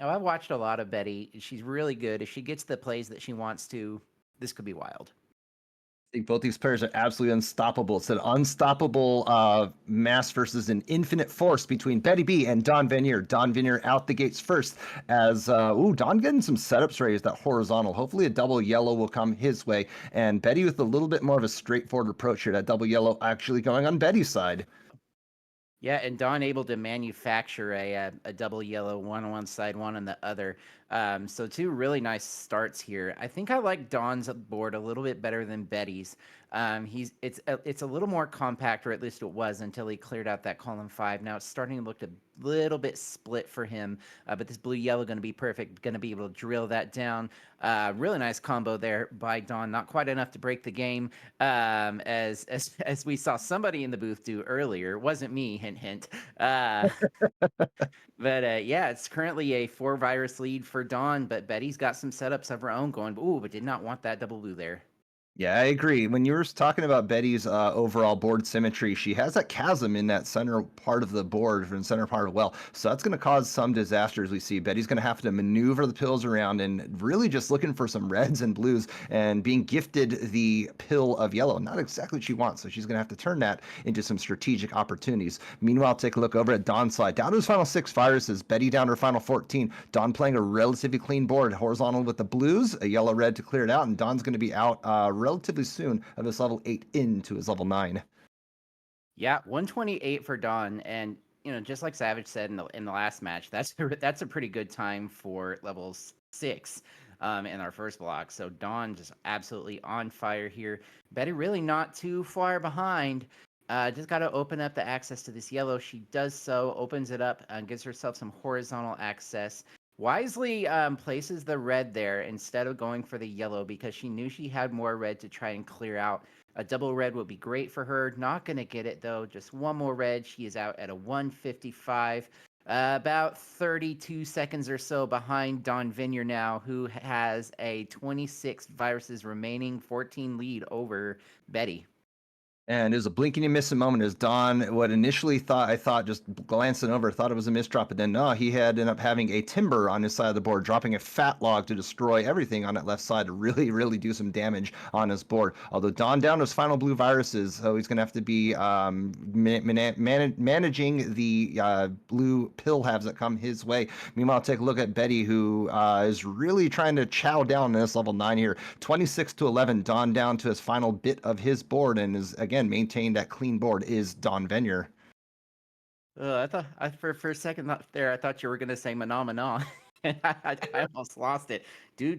I've watched a lot of Betty. She's really good. If she gets the plays that she wants to, this could be wild. I think both these players are absolutely unstoppable. It's an unstoppable mass versus an infinite force between Betty B and Don Vanier. Don Vanier out the gates first as, Don getting some setups raised that horizontal. Hopefully a double yellow will come his way. And Betty with a little bit more of a straightforward approach here. That double yellow actually going on Betty's side. Yeah, and Don able to manufacture a double yellow, one on one side, one on the other. So two really nice starts here. I think I like Don's board a little bit better than Betty's. It's a little more compact, or at least it was until he cleared out that column 5. Now it's starting to look a little bit split for him, but this blue yellow going to be perfect. Going to be able to drill that down. Really nice combo there by Don. Not quite enough to break the game, as we saw somebody in the booth do earlier. It wasn't me, hint hint. Uh, but yeah, it's currently a 4 virus lead for Dawn, but Betty's got some setups of her own going. Ooh, but did not want that double blue there. Yeah, I agree. When you were talking about Betty's overall board symmetry, she has that chasm in that center part of the board, in the center part of well. So that's going to cause some disasters. We see Betty's going to have to maneuver the pills around and really just looking for some reds and blues and being gifted the pill of yellow. Not exactly what she wants. So she's going to have to turn that into some strategic opportunities. Meanwhile, take a look over at Dawn's side. Down to his final 6 viruses. Betty down to her final 14. Dawn playing a relatively clean board. Horizontal with the blues, a yellow red to clear it out. And Dawn's going to be out relatively soon of his level 8 into his level 9. Yeah, 128 for Dawn, and just like Savage said in the last match, that's a pretty good time for levels 6 in our first block. So Dawn just absolutely on fire here. Betty really not too far behind. Just got to open up the access to this yellow. She does so, opens it up, and gives herself some horizontal access. Wisely places the red there instead of going for the yellow because she knew she had more red to try and clear out. A double red would be great for her. Not going to get it, though. Just one more red. She is out at a 155. About 32 seconds or so behind Don Vineyard now, who has a 26 viruses remaining, 14 lead over Betty. And it was a blinking and missing moment as Don, what initially I thought just glancing over, thought it was a misdrop, but then no, he had ended up having a timber on his side of the board, dropping a fat log to destroy everything on that left side to really, really do some damage on his board. Although Don down to his final blue viruses, so he's going to have to be managing the blue pill halves that come his way. Meanwhile, take a look at Betty, who is really trying to chow down in this level 9 here. 26 to 11, Don down to his final bit of his board and is again maintain that clean board is Don Venier. For a second there, I thought you were gonna say "Mana." I almost lost it. Do.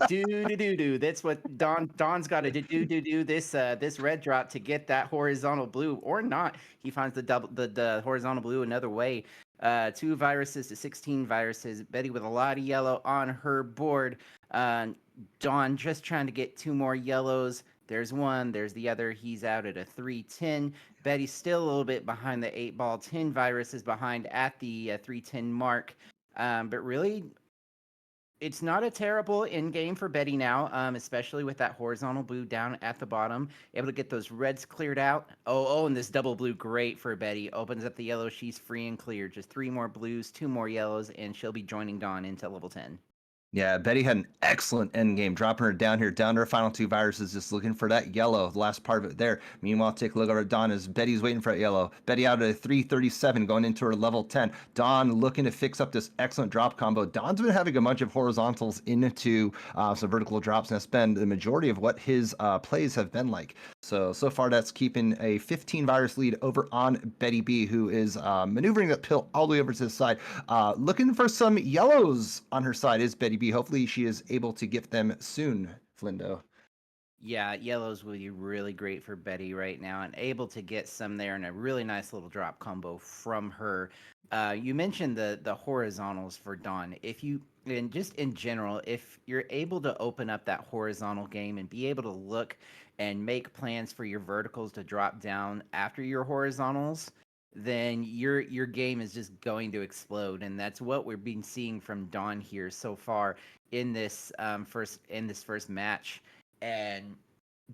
That's what Don's got to do. This red drop to get that horizontal blue or not. He finds the horizontal blue another way. 2 viruses to 16 viruses. Betty with a lot of yellow on her board. Don just trying to get 2 more yellows. There's one. There's the other. He's out at a 310. Betty's still a little bit behind the 8 ball. 10 viruses behind at the 310 mark. But really, it's not a terrible end game for Betty now, especially with that horizontal blue down at the bottom. Able to get those reds cleared out. And this double blue, great for Betty. Opens up the yellow. She's free and clear. Just 3 more blues, 2 more yellows, and she'll be joining Dawn into level 10. Yeah, Betty had an excellent end game, dropping her down here, down to her final 2 viruses, just looking for that yellow, the last part of it there. Meanwhile, take a look over at Dawn as Betty's waiting for that yellow. Betty out at a 337 going into her level 10. Dawn looking to fix up this excellent drop combo. Dawn's been having a bunch of horizontals into some vertical drops, and that's been the majority of what his plays have been like. So far that's keeping a 15 virus lead over on Betty B, who is maneuvering that pill all the way over to the side. Looking for some yellows on her side is Betty B. Hopefully she is able to get them soon, Flindo. Yeah, yellows would be really great for Betty right now, and able to get some there and a really nice little drop combo from her. You mentioned the horizontals for Dawn. If you and just in general, if you're able to open up that horizontal game and be able to look and make plans for your verticals to drop down after your horizontals, then your game is just going to explode, and that's what we've been seeing from Dawn here so far in this first match, and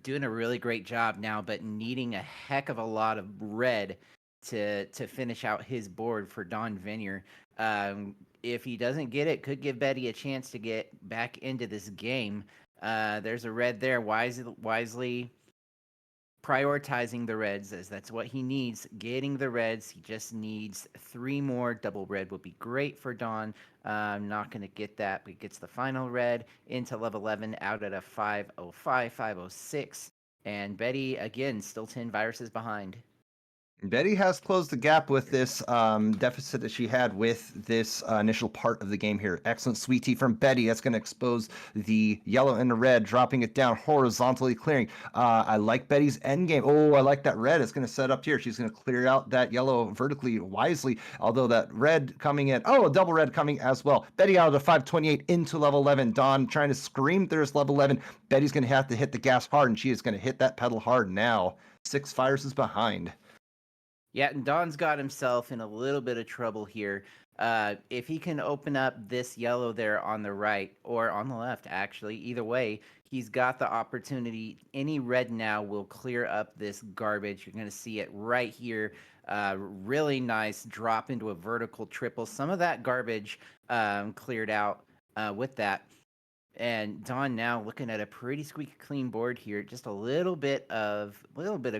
doing a really great job now, but needing a heck of a lot of red to finish out his board for Don Vineyard. if he doesn't get it, could give Betty a chance to get back into this game. There's a red there, wisely prioritizing the reds as that's what he needs. Getting the reds, he just needs 3 more. Double red would be great for Dawn. Not going to get that, but gets the final red into level 11 out at a 505, 506. And Betty, again, still 10 viruses behind. Betty has closed the gap with this deficit that she had with this initial part of the game here. Excellent sweet tea from Betty. That's going to expose the yellow and the red, dropping it down horizontally, clearing. I like Betty's end game. Oh, I like that red. It's going to set up here. She's going to clear out that yellow vertically wisely, although that red coming in. Oh, a double red coming as well. Betty out of the 528 into level 11. Dawn trying to scream through this level 11. Betty's going to have to hit the gas hard, and she is going to hit that pedal hard now. 6 fires is behind. Yeah, and Don's got himself in a little bit of trouble here. If he can open up this yellow there on the right or on the left, actually, either way, he's got the opportunity. Any red now will clear up this garbage. You're going to see it right here. Really nice drop into a vertical triple. Some of that garbage cleared out with that. And Don now looking at a pretty squeaky clean board here, just a little bit of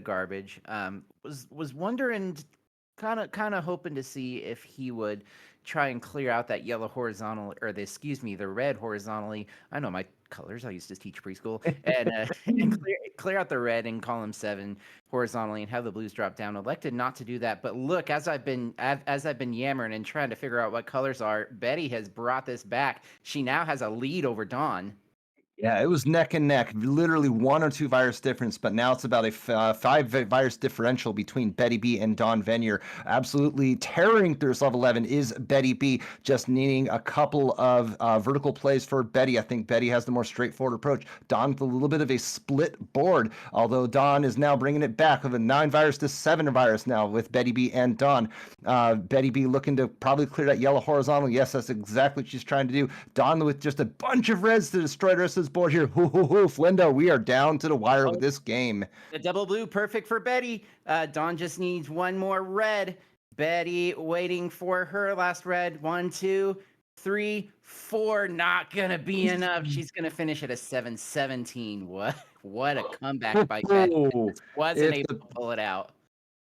garbage. Was wondering, kind of hoping to see if he would try and clear out that yellow horizontal, or the red horizontally. I know my colors. I used to teach preschool, and and clear out the red in column 7 horizontally, and have the blues drop down. Elected not to do that, but look, as I've been yammering and trying to figure out what colors are, Betty has brought this back. She now has a lead over Dawn. Yeah, it was neck and neck, literally 1 or 2 virus difference, but now it's about a 5 virus differential between Betty B and Dawn Venier. Absolutely tearing through this level 11 is Betty B, just needing a couple of vertical plays for Betty. I think Betty has the more straightforward approach. Dawn with a little bit of a split board, although Dawn is now bringing it back with a 9 virus to 7 virus now with Betty B and Dawn. Betty B looking to probably clear that yellow horizontal. Yes, that's exactly what she's trying to do. Dawn with just a bunch of reds to destroy the rest of this board here. Flindo, we are down to the wire with this game. The double blue, perfect for Betty. Dawn just needs 1 more red. Betty waiting for her last red. 1, 2, 3, 4. Not gonna be enough. She's gonna finish at a 717. What a comeback by Betty. Just wasn't If able the to pull it out.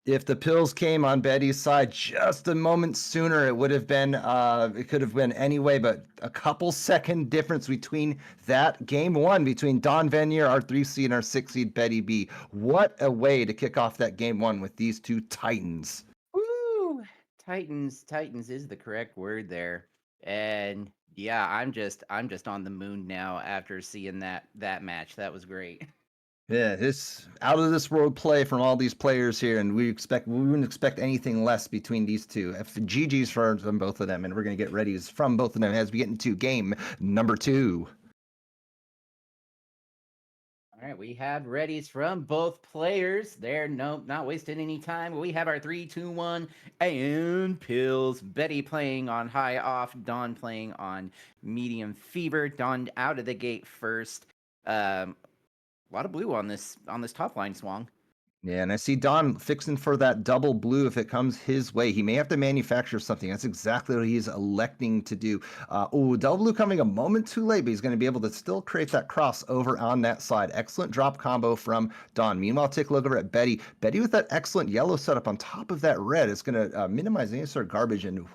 if the pills came on Betty's side just a moment sooner, it would have been it could have been anyway, but a couple second difference between that game 1 between Dawn Venier, our 3 seed, and our 6 seed Betty B. What a way to kick off that game 1 with these 2 titans. Woo! Titans is the correct word there. And yeah, I'm just on the moon now after seeing that match. That was great. Yeah, this out of this world play from all these players here, and we wouldn't expect anything less between these two. GG's from both of them, and we're gonna get readies from both of them as we get into game number 2. All right, we have readies from both players. There, nope, not wasting any time. We have our 3, 2, 1, and pills. Betty playing on high off, Dawn playing on medium fever. Dawn out of the gate first. A lot of blue on this top line, Swang. Yeah, and I see Don fixing for that double blue if it comes his way. He may have to manufacture something. That's exactly what he's electing to do. Double blue coming a moment too late, but he's going to be able to still create that cross over on that side. Excellent drop combo from Don. Meanwhile, take a look over at Betty. Betty with that excellent yellow setup on top of that red is going to minimize any sort of garbage. And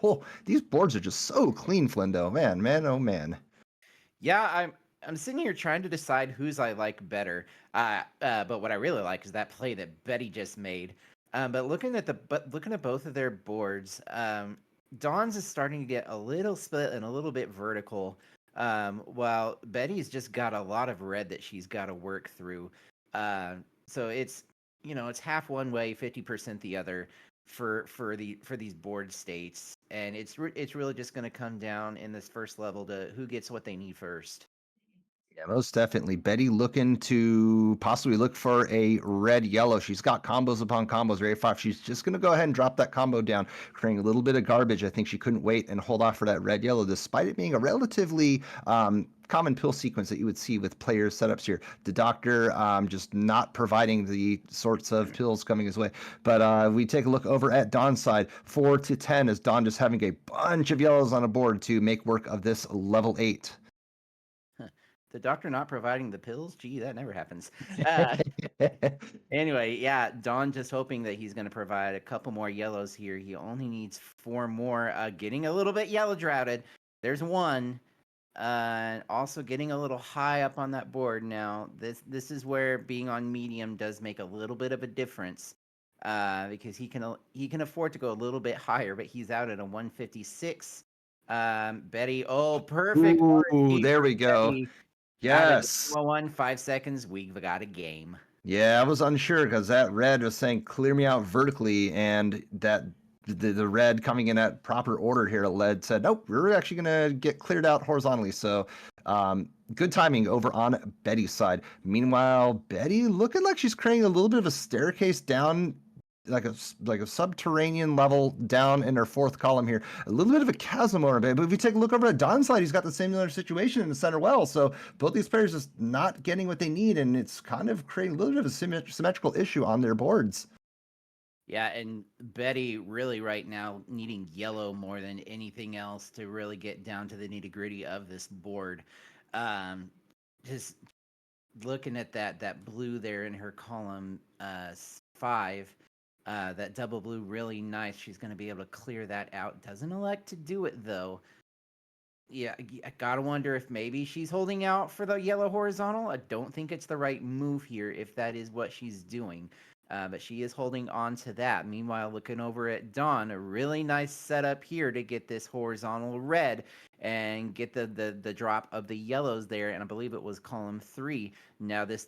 these boards are just so clean, Flindo. Man, oh man. Yeah, I'm sitting here trying to decide whose I like better. But what I really like is that play that Betty just made. But looking at both of their boards, Dawn's is starting to get a little split and a little bit vertical. While Betty's just got a lot of red that she's got to work through. So it's half one way, 50% the other for these board states, and it's really just going to come down in this first level to who gets what they need first. Yeah, most definitely. Betty looking to possibly look for a red yellow. She's got combos upon combos, very five. She's just going to go ahead and drop that combo down, creating a little bit of garbage. I think she couldn't wait and hold off for that red yellow, despite it being a relatively common pill sequence that you would see with player setups here. The doctor just not providing the sorts of pills coming his way. But we take a look over at Dawn's side, 4 to 10, as Dawn just having a bunch of yellows on a board to make work of this level 8. The doctor not providing the pills? Gee, that never happens. Uh, anyway, yeah, Don just hoping that he's going to provide a couple more yellows here. He only needs 4 more. Getting a little bit yellow droughted. There's one. Also getting a little high up on that board now. This is where being on medium does make a little bit of a difference. Because he can afford to go a little bit higher, but he's out at a 156. Betty, oh, perfect Ooh, RNG there for we go. Betty. Out of Yes. 1, 5 seconds, we've got a game. Yeah, I was unsure because that red was saying clear me out vertically, and that the red coming in at proper order here led said nope, we're actually gonna get cleared out horizontally. So good timing over on Betty's side. Meanwhile, Betty looking like she's creating a little bit of a staircase down. Like a subterranean level down in her fourth column here, a little bit of a chasm over it. But if you take a look over at Don's side, he's got the similar situation in the center well. So both these players just not getting what they need, and it's kind of creating a little bit of a symmetrical issue on their boards. Yeah, and Betty really right now needing yellow more than anything else to really get down to the nitty-gritty of this board. Um, just looking at that blue there in her column 5, that double blue really nice. She's going to be able to clear that out. Doesn't elect to do it though. Yeah, I gotta wonder if maybe she's holding out for the yellow horizontal. I don't think it's the right move here if that is what she's doing. But she is holding on to that. Meanwhile, looking over at Dawn, a really nice setup here to get this horizontal red and get the drop of the yellows there. And I believe it was column 3. Now this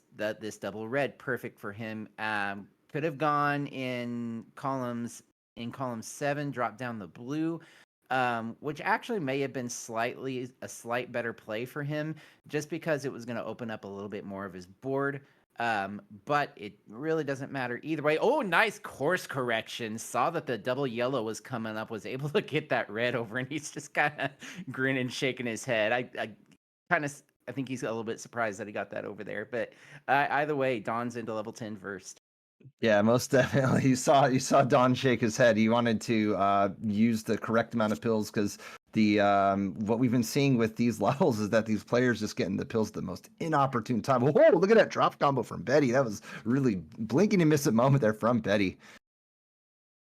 double red, perfect for him. Could have gone in column 7, drop down the blue, which actually may have been a slight better play for him, just because it was going to open up a little bit more of his board. But it really doesn't matter either way. Oh, nice course correction. Saw that the double yellow was coming up, was able to get that red over, and he's just kind of grinning, shaking his head. I think he's a little bit surprised that he got that over there. But either way, Don's into level 10 first. Yeah, most definitely. You saw Don shake his head. He wanted to use the correct amount of pills because the what we've been seeing with these levels is that these players just getting the pills at the most inopportune time. Whoa, look at that drop combo from Betty. That was really blinking and miss it moment there from Betty.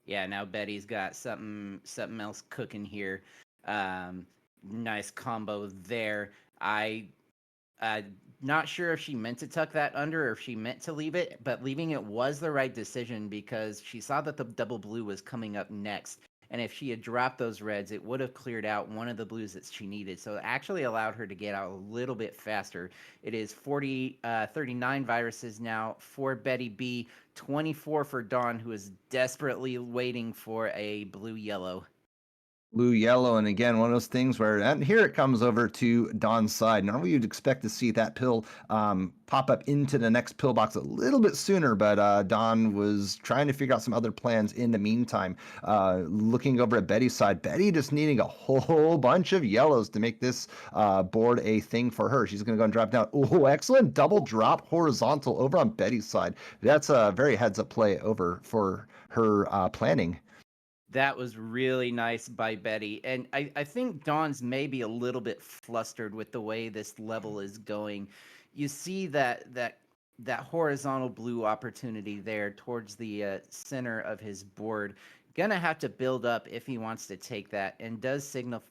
Yeah, now Betty's got something else cooking here. Um, Nice combo there. I not sure if she meant to tuck that under or if she meant to leave it, but leaving it was the right decision because she saw that the double blue was coming up next. And if she had dropped those reds, it would have cleared out one of the blues that she needed. So it actually allowed her to get out a little bit faster. It is 39 viruses now for Betty B, 24 for Dawn, who is desperately waiting for a blue yellow. Blue, yellow, and again, one of those things where, and here it comes over to Don's side. Normally, you'd expect to see that pill pop up into the next pill box a little bit sooner, but Don was trying to figure out some other plans in the meantime. Looking over at Betty's side, Betty just needing a whole bunch of yellows to make this board a thing for her. She's going to go and drop down. Oh, excellent double drop horizontal over on Betty's side. That's a very heads up play over for her planning. That was really nice by Betty. And I think Dawn's maybe a little bit flustered with the way this level is going. You see that horizontal blue opportunity there towards the center of his board. Gonna have to build up if he wants to take that, and does signify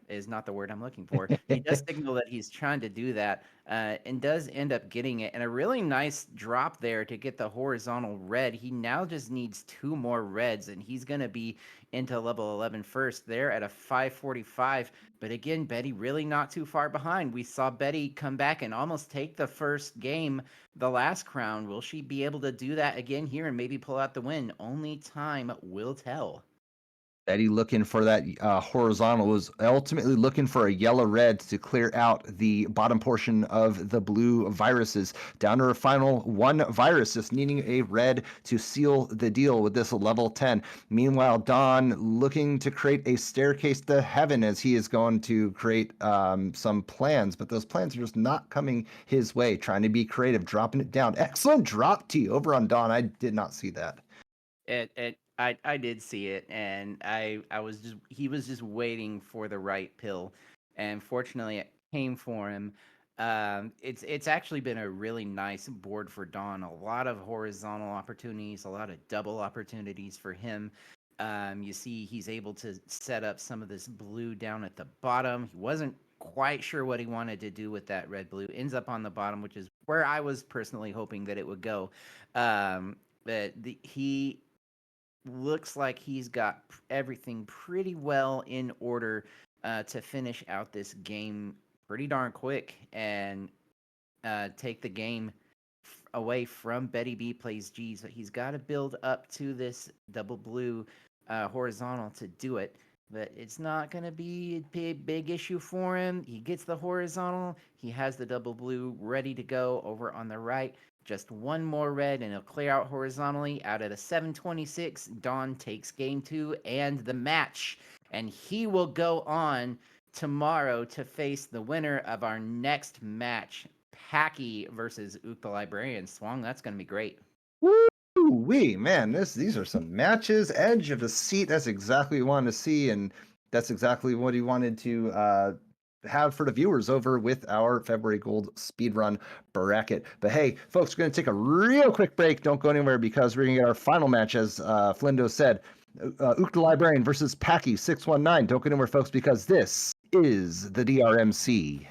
is not the word I'm looking for. He does signal that he's trying to do that, and does end up getting it. And a really nice drop there to get the horizontal red. He now just needs 2 more reds, and he's going to be into level 11 first there at a 545. But again, Betty really not too far behind. We saw Betty come back and almost take the first game the last crown. Will she be able to do that again here and maybe pull out the win? Only time will tell. Betty looking for that horizontal, was ultimately looking for a yellow red to clear out the bottom portion of the blue viruses. Down to her final one virus, just needing a red to seal the deal with this level 10. Meanwhile, Don looking to create a staircase to heaven as he is going to create some plans, but those plans are just not coming his way. Trying to be creative, dropping it down. Excellent drop T over on Don. I did not see that. I did see it, and I was just he was just waiting for the right pill, and fortunately it came for him. It's actually been a really nice board for Don. A lot of horizontal opportunities, a lot of double opportunities for him. You see, he's able to set up some of this blue down at the bottom. He wasn't quite sure what he wanted to do with that red blue. Ends up on the bottom, which is where I was personally hoping that it would go. But he looks like he's got everything pretty well in order to finish out this game pretty darn quick and take the game away from Betty B plays G. So he's got to build up to this double blue horizontal to do it. But it's not going to be a big issue for him. He gets the horizontal. He has the double blue ready to go over on the right. Just one more red and it'll clear out horizontally. Out of the 726, Don takes game 2 and the match. And he will go on tomorrow to face the winner of our next match, Packy versus Ook the Librarian. Swung, that's going to be great. Woo-wee, man, these are some matches. Edge of the seat. That's exactly what we wanted to see, and that's exactly what he wanted to have for the viewers over with our February Gold speedrun bracket. But hey, folks, we're going to take a real quick break. Don't go anywhere because we're going to get our final match, as Flindo said. Ook the Librarian versus Packy 619. Don't go anywhere, folks, because this is the DrMC.